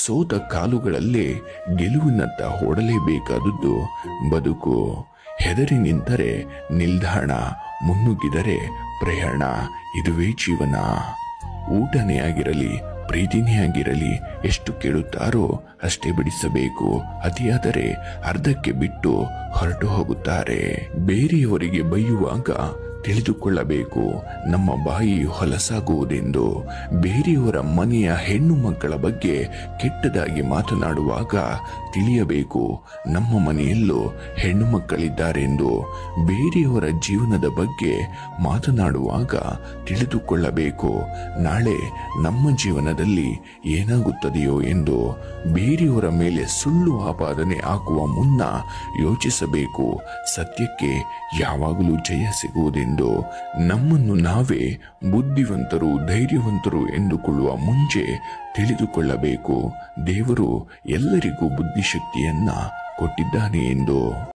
ಸೋತ ಕಾಲುಗಳಲ್ಲೇ ಗೆಲುವಿನತ್ತ ಓಡಲೇಬೇಕಾದದ್ದು ಬದುಕು. ಹೆದರಿ ನಿಂತರೆ ನಿಲ್ದಾಣ, ಮುನ್ನುಗ್ಗಿದರೆ ಪ್ರಯಾಣ. ಇದುವೇ ಜೀವನ. ಊಟನೇ ಆಗಿರಲಿ, ಪ್ರೀತಿನೇ ಆಗಿರಲಿ, ಎಷ್ಟು ಕೇಳುತ್ತಾರೋ ಅಷ್ಟೇ ಬಿಡಿಸಬೇಕು. ಅತಿಯಾದರೆ ಅರ್ಧಕ್ಕೆ ಬಿಟ್ಟು ಹೊರಟು ಹೋಗುತ್ತಾರೆ. ಬೇರೆಯವರಿಗೆ ಬೈಯುವಾಗ ತಿಳಿದುಕೊಳ್ಳಬೇಕು, ನಮ್ಮ ಬಾಯಿ ಹೊಲಸಾಗುವುದೆಂದು. ಬೇರೆಯವರ ಮನೆಯ ಹೆಣ್ಣು ಮಕ್ಕಳ ಬಗ್ಗೆ ಕೆಟ್ಟದಾಗಿ ಮಾತನಾಡುವಾಗ ತಿಳಿಯಬೇಕು, ನಮ್ಮ ಮನೆಯಲ್ಲೂ ಹೆಣ್ಣು ಮಕ್ಕಳಿದ್ದಾರೆಂದು. ಬೇರೆಯವರ ಜೀವನದ ಬಗ್ಗೆ ಮಾತನಾಡುವಾಗ ತಿಳಿದುಕೊಳ್ಳಬೇಕು, ನಾಳೆ ನಮ್ಮ ಜೀವನದಲ್ಲಿ ಏನಾಗುತ್ತದೆಯೋ ಎಂದು. ಬೇರೆಯವರ ಮೇಲೆ ಸುಳ್ಳು ಆಪಾದನೆ ಹಾಕುವ ಮುನ್ನ ಯೋಚಿಸಬೇಕು, ಸತ್ಯಕ್ಕೆ ಯಾವಾಗಲೂ ಜಯ ಸಿಗುವುದೆಂದು. ನಮ್ಮನ್ನು ನಾವೇ ಬುದ್ಧಿವಂತರು, ಧೈರ್ಯವಂತರು ಎಂದುಕೊಳ್ಳುವ ಮುಂಚೆ ತಿಳಿದುಕೊಳ್ಳಬೇಕು, ದೇವರು ಎಲ್ಲರಿಗೂ ಬುದ್ಧಿಶಕ್ತಿಯನ್ನ ಕೊಟ್ಟಿದ್ದಾನೆ ಎಂದು.